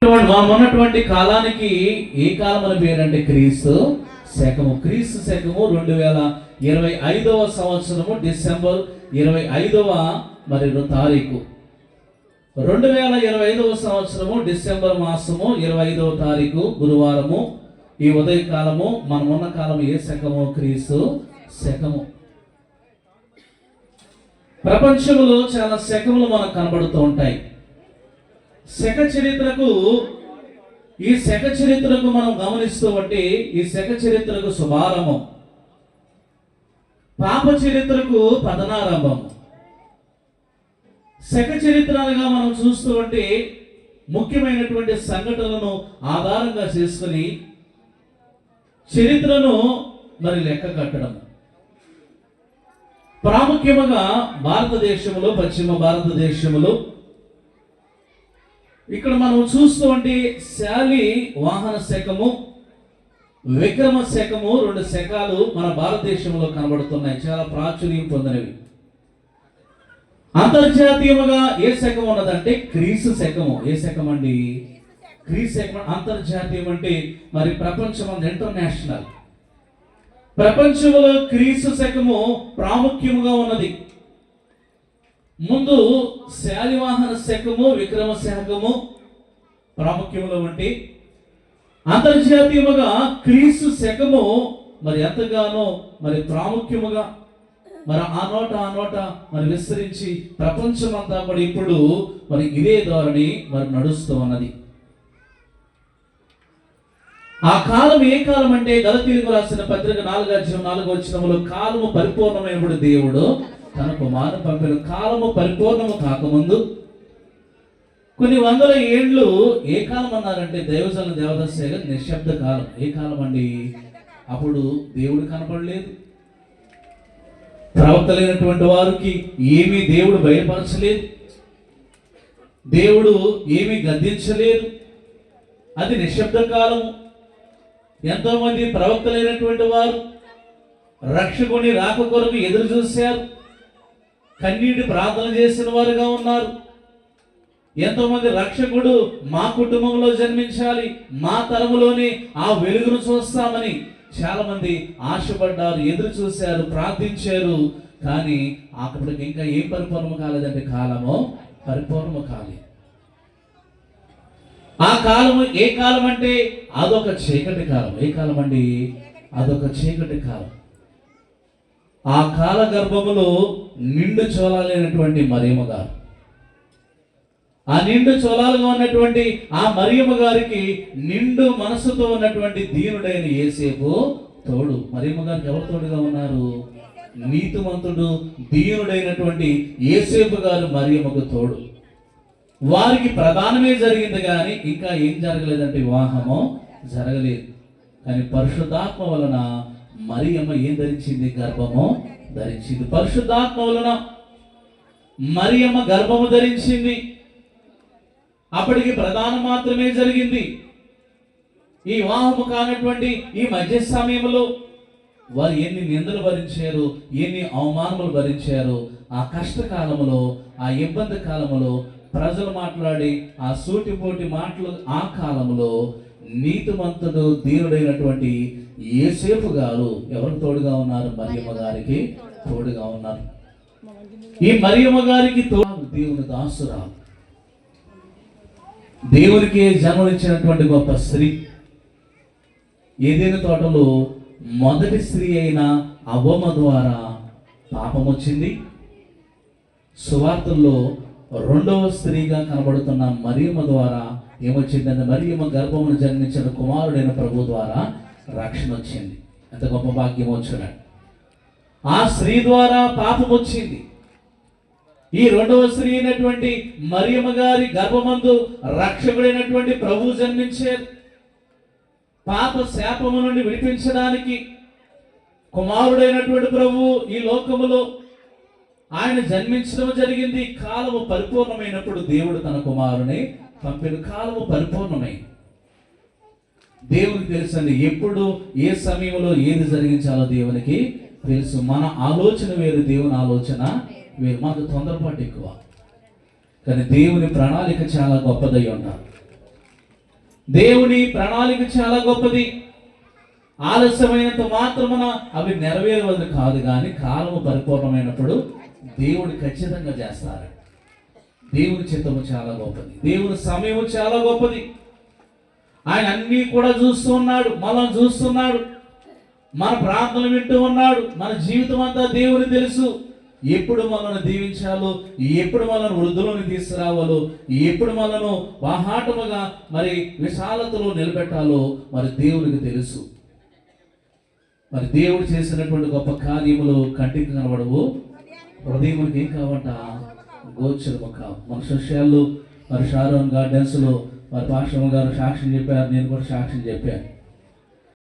ఉన్నటువంటి కాలానికి ఏ కాలం అని పేరంటే క్రీస్తు శకము. క్రీస్తు శకము 2025వ సంవత్సరము డిసెంబర్ 25వ తారీఖు. 2025వ సంవత్సరము డిసెంబర్ మాసము 25వ తారీఖు గురువారము. ఈ ఉదయకాలము మనం ఉన్న కాలం ఏ శకము? క్రీస్తు శకము. ప్రపంచంలో చాలా శకములు మనకు కనబడుతూ ఉంటాయి. శక చరిత్రకు మనం గమనిస్తూ ఉంటే ఈ శక చరిత్రకు శుభారంభం, పాప చరిత్రకు పతనారంభం. శక చరిత్రగా మనం చూస్తూ ఉంటే ముఖ్యమైనటువంటి సంఘటనలను ఆధారంగా చేసుకుని చరిత్రను లెక్క కట్టడం. ప్రాముఖ్యముగా భారతదేశంలో, పశ్చిమ భారతదేశంలో ఇక్కడ మనం చూస్తూ ఉంటే శాలి వాహన శకము, విక్రమ శకము, 2 శకాలు మన భారతదేశంలో కనబడుతున్నాయి. చాలా ప్రాచుర్యం పొందినవి. అంతర్జాతీయముగా ఏ శకం ఉన్నదంటే క్రీస్తు శకము. ఏ శకం అండి? క్రీస్తు శకం. అంతర్జాతీయం అంటే ప్రపంచం ఇంటర్నేషనల్. ప్రపంచంలో క్రీస్తు శకము ప్రాముఖ్యముగా ఉన్నది. ముందు శాలివాహన శకము, విక్రమ శకము ప్రాముఖ్యంలో ఉంటే అంతర్జాతీయముగా క్రీస్తు శకము ఎంతగానో ప్రాముఖ్యముగా ఆ నోట విస్తరించి ప్రపంచమంతా ఇప్పుడు ఇదే ధోరణి నడుస్తూ ఉన్నది. ఆ కాలం ఏ కాలం అంటే గలతీయులకు రాసిన పత్రిక 4:4 కాలము పరిపూర్ణమైనప్పుడు దేవుడు తన కుమారుని పంపిన. కాలము పరిపూర్ణము కాకముందు కొన్ని వందల ఏళ్ళు ఏ కాలం అన్నారంటే దైవజనుల దేవదాసు గారు నిశ్శబ్ద కాలం. ఏ కాలం అండి? అప్పుడు దేవుడు కనపడలేదు, ప్రవక్తలైనటువంటి వారికి ఏమీ దేవుడు బయలుపరచలేదు, దేవుడు ఏమీ గద్దించలేదు. అది నిశ్శబ్ద కాలం. ఎంతో మంది ప్రవక్తలైనటువంటి వారు రక్షకుని రాక కొరకు ఎదురు చూశారు, కన్నీటి ప్రార్థన చేసిన వారుగా ఉన్నారు. ఎంతో మంది రక్షకుడు మా కుటుంబంలో జన్మించాలి, మా తరములోనే ఆ వెలుగును చూస్తామని చాలా మంది ఆశపడ్డారు, ఎదురు చూశారు, ప్రార్థించారు. కానీ అప్పటికి ఇంకా ఏం పరిపూర్ణం కాలేదంటే కాలము పరిపూర్ణము కాలేదు. ఆ కాలము ఏ కాలం అంటే అదొక చీకటి కాలం. ఏ కాలం అండి? అదొక చీకటి కాలం. ఆ కాల గర్భములో నిండు చోళాలైనటువంటి మరియమ్మ గారు, ఆ నిండు చోళాలుగా ఉన్నటువంటి ఆ మరియమ్మ గారికి నిండు మనసుతో ఉన్నటువంటి దీనుడైన యేసేపు తోడు. మరియమ్మ గారికి ఎవరు తోడుగా ఉన్నారు? నీతిమంతుడు దీనుడైనటువంటి యేసేపు గారు మరియమ్మకు తోడు. వారికి ప్రధానమే జరిగింది కానీ ఇంకా ఏం జరగలేదంటే వివాహము జరగలేదు. కానీ పరిశుద్ధాత్మ వలన మరియమ్మ ఏం ధరించింది? గర్భము ధరించింది. పరిశుద్ధాత్మ వలన మరియమ్మ గర్భము ధరించింది. అప్పటికి ప్రధానం మాత్రమే జరిగింది. ఈ వివాహము కానటువంటి ఈ మధ్య సమయంలో వారు ఎన్ని నిందలు భరించారు, ఎన్ని అవమానములు భరించారు. ఆ కష్టకాలములో, ఆ ఇబ్బంది కాలములో ప్రజలు మాట్లాడి ఆ సూటిపోటి మాటలు, ఆ కాలంలో నీతిమంతుడు దీనుడైనటువంటి యేసేపు గారు ఎవరు తోడుగా ఉన్నారు? మరియమ్మ గారికి తోడుగా ఉన్నారు. ఈ మరియమ్మ గారికి తోడు దేవుని దాసురాలు, దేవునికి జన్మనిచ్చినటువంటి గొప్ప స్త్రీ. ఏదైనా తోటలో మొదటి స్త్రీ అయిన అవ్వమ్మ ద్వారా పాపం వచ్చింది. సువార్తల్లో 2వ స్త్రీగా కనబడుతున్న మరియమ్మ ద్వారా ఏమొచ్చిందంటే మరియమ్మ గర్భమును జన్మించిన కుమారుడైన ప్రభు ద్వారా రక్షణ వచ్చింది. ఎంత గొప్ప భాగ్యం వచ్చినాడు. ఆ స్త్రీ ద్వారా పాపం వచ్చింది. ఈ 2వ స్త్రీ అయినటువంటి మరియమ్మ గారి గర్భమందు రక్షకుడైనటువంటి ప్రభు జన్మించారు. పాప శాపము నుండి విడిపించడానికి కుమారుడైనటువంటి ప్రభు ఈ లోకములో ఆయన జన్మించడం జరిగింది. కాలము పరిపూర్ణమైనప్పుడు దేవుడు తన కుమారుని పంపిన. కాలము పరిపూర్ణమై దేవునికి తెలుసండి. ఎప్పుడు ఏ సమయంలో ఏది జరిగించాలో దేవునికి తెలుసు. మన ఆలోచన వేరు, దేవుని ఆలోచన వేరు. మనకు తొందరపాటు ఎక్కువ. కానీ దేవుని ప్రణాళిక చాలా గొప్పదై ఉంటారు. దేవుని ప్రణాళిక చాలా గొప్పది. ఆలస్యమైనంత మాత్రమున అవి నెరవేరవద్దు కాదు, కానీ కాలము పరిపూర్ణమైనప్పుడు దేవుడు ఖచ్చితంగా చేస్తారు. దేవుని చిత్తము చాలా గొప్పది, దేవుని సమయము చాలా గొప్పది. ఆయన అన్నీ కూడా చూస్తూ ఉన్నాడు, మనల్ని చూస్తున్నాడు, మన ప్రార్థనలు వింటూ ఉన్నాడు. మన జీవితం అంతా దేవుని తెలుసు. ఎప్పుడు మనల్ని దీవించాలో, ఎప్పుడు మనల్ని వృద్ధులను తీసుకురావాలో, ఎప్పుడు మనను బాహాటముగా మరి విశాలతలో నిలబెట్టాలో మరి దేవునికి తెలుసు. మరి దేవుడు చేసినటువంటి గొప్ప కార్యములు కంటికి కనబడవు, హృదయమునికి ఏం కావంట, గోచరము కావు. మన సోషల్లో మరి షారోన్ గార్డెన్స్లో మరి పాస్టర్ గారు సాక్ష్యం చెప్పారు, నేను కూడా సాక్ష్యం చెప్పాను.